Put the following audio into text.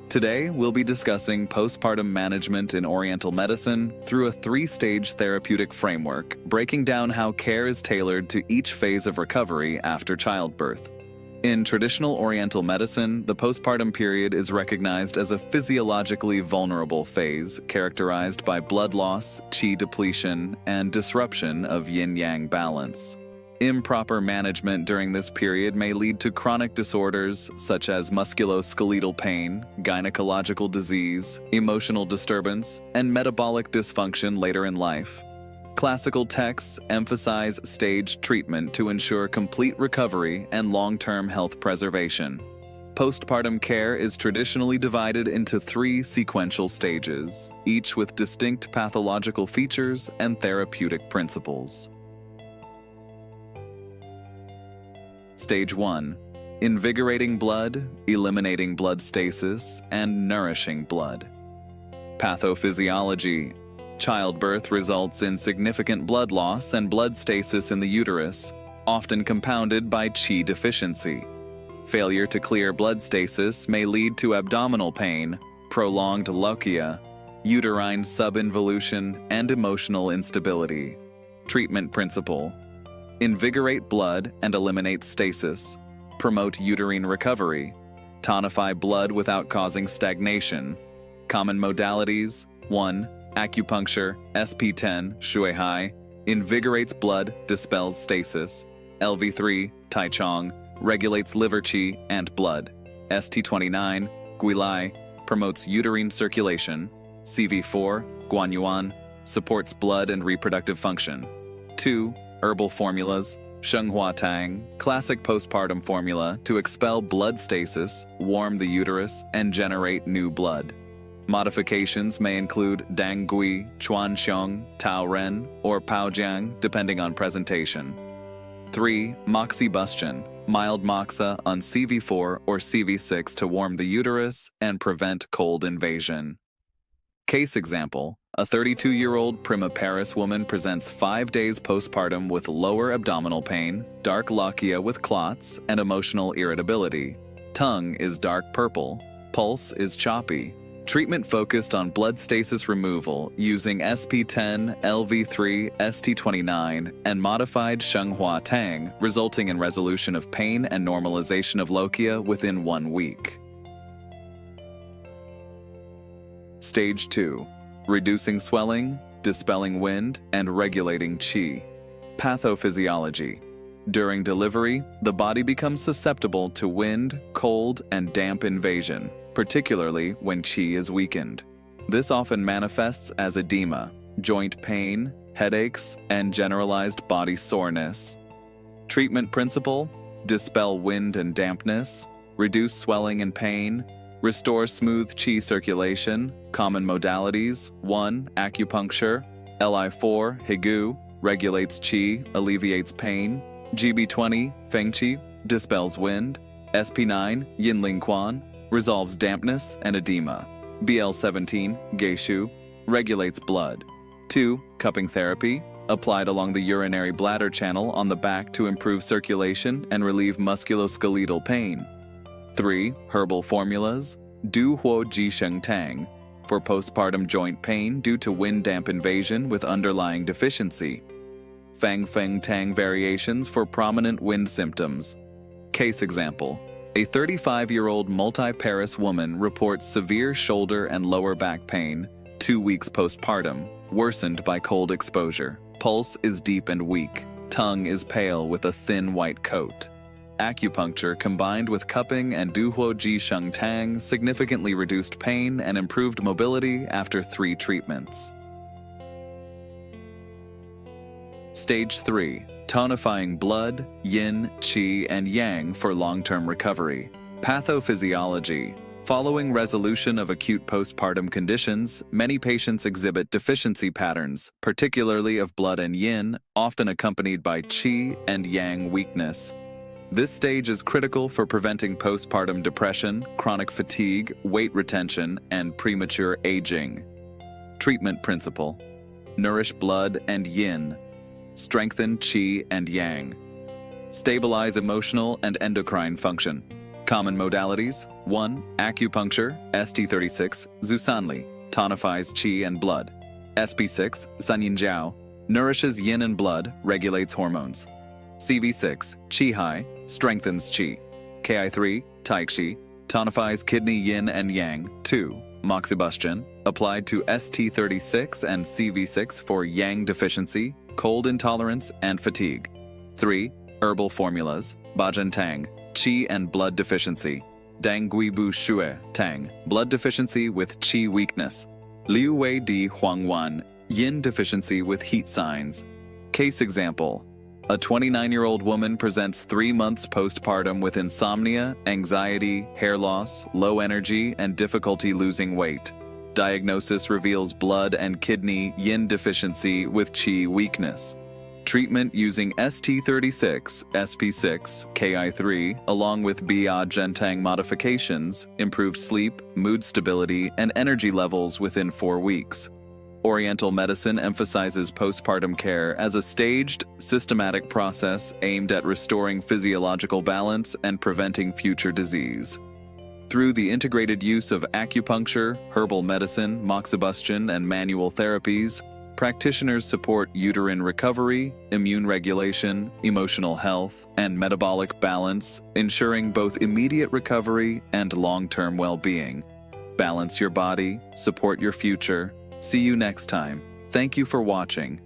Today, we'll be discussing postpartum management in Oriental medicine through a three-stage therapeutic framework, breaking down how care is tailored to each phase of recovery after childbirth. In traditional Oriental medicine, the postpartum period is recognized as a physiologically vulnerable phase characterized by blood loss, qi depletion, and disruption of yin-yang balance. Improper management during this period may lead to chronic disorders such as musculoskeletal pain, gynecological disease, emotional disturbance, and metabolic dysfunction later in life. Classical texts emphasize staged treatment to ensure complete recovery and long-term health preservation. Postpartum care is traditionally divided into three sequential stages, each with distinct pathological features and therapeutic principles. Stage 1. Invigorating blood, eliminating blood stasis, and nourishing blood. Pathophysiology. Childbirth results in significant blood loss and blood stasis in the uterus, often compounded by qi deficiency. Failure to clear blood stasis may lead to abdominal pain, prolonged lochia, uterine subinvolution, and emotional instability. Treatment principle. Invigorate blood and eliminate stasis. Promote uterine recovery. Tonify blood without causing stagnation. Common modalities: 1. Acupuncture, SP10, Shuihai, invigorates blood, dispels stasis. LV3, Tai Chong, regulates liver qi and blood. ST29, Guilai, promotes uterine circulation. CV4, Guanyuan, supports blood and reproductive function. 2. Herbal formulas: Shenghua Tang, classic postpartum formula to expel blood stasis, warm the uterus, and generate new blood. Modifications may include Dang Gui, Chuan Xiong, Tao Ren, or Pao Jiang, depending on presentation. 3. Moxibustion, mild moxa on CV4 or CV6 to warm the uterus and prevent cold invasion. Case example: a 32-year-old primiparous woman presents 5 days postpartum with lower abdominal pain, dark lochia with clots, and emotional irritability. Tongue is dark purple. Pulse is choppy. Treatment focused on blood stasis removal using SP10, LV3, ST29, and modified Shenghua Tang, resulting in resolution of pain and normalization of lochia within 1 week. Stage 2. Reducing swelling, dispelling wind, and regulating qi. Pathophysiology. During delivery, the body becomes susceptible to wind, cold, and damp invasion, particularly when qi is weakened. This often manifests as edema, joint pain, headaches, and generalized body soreness. Treatment principle: dispel wind and dampness, reduce swelling and pain, restore smooth qi circulation. Common modalities: 1. Acupuncture, Li4, Higu, regulates qi, alleviates pain. GB20, Feng Qi, dispels wind. SP9, Yinling Quan, resolves dampness and edema. BL17, Geishu, regulates blood. 2. Cupping therapy, applied along the urinary bladder channel on the back to improve circulation and relieve musculoskeletal pain. 3. Herbal formulas, Du Huo Ji Sheng Tang, for postpartum joint pain due to wind damp invasion with underlying deficiency. Fang Feng Tang variations for prominent wind symptoms. Case example: a 35-year-old multiparous woman reports severe shoulder and lower back pain 2 weeks postpartum, worsened by cold exposure. Pulse is deep and weak. Tongue is pale with a thin white coat. Acupuncture combined with cupping and Duhuo Ji Sheng Tang significantly reduced pain and improved mobility after 3 treatments. Stage 3. Tonifying blood, yin, qi, and yang for long-term recovery. Pathophysiology. Following resolution of acute postpartum conditions, many patients exhibit deficiency patterns, particularly of blood and yin, often accompanied by qi and yang weakness. This stage is critical for preventing postpartum depression, chronic fatigue, weight retention, and premature aging. Treatment principle: nourish blood and yin. Strengthen qi and yang. Stabilize emotional and endocrine function. Common modalities: 1. Acupuncture, ST36, Zusanli, tonifies qi and blood. SP6, Sanyin nourishes yin and blood, regulates hormones. CV6, Qi Hai, strengthens qi. Ki3, Tai Chi, tonifies kidney yin and yang. 2. Moxibustion, applied to ST36 and CV6 for yang deficiency, cold intolerance, and fatigue. 3. Herbal formulas, Bajan Tang, qi and blood deficiency. Dang Gui Bu Shue Tang, blood deficiency with qi weakness. Liu Wei Di Huangwan, yin deficiency with heat signs. Case example: a 29-year-old woman presents 3 months postpartum with insomnia, anxiety, hair loss, low energy, and difficulty losing weight. Diagnosis reveals blood and kidney yin deficiency with qi weakness. Treatment using ST36, SP6, Ki3, along with Bia Gentang modifications, improved sleep, mood stability, and energy levels within 4 weeks. Oriental medicine emphasizes postpartum care as a staged, systematic process aimed at restoring physiological balance and preventing future disease. Through the integrated use of acupuncture, herbal medicine, moxibustion, and manual therapies, practitioners support uterine recovery, immune regulation, emotional health, and metabolic balance, ensuring both immediate recovery and long-term well-being. Balance your body, support your future. See you next time. Thank you for watching.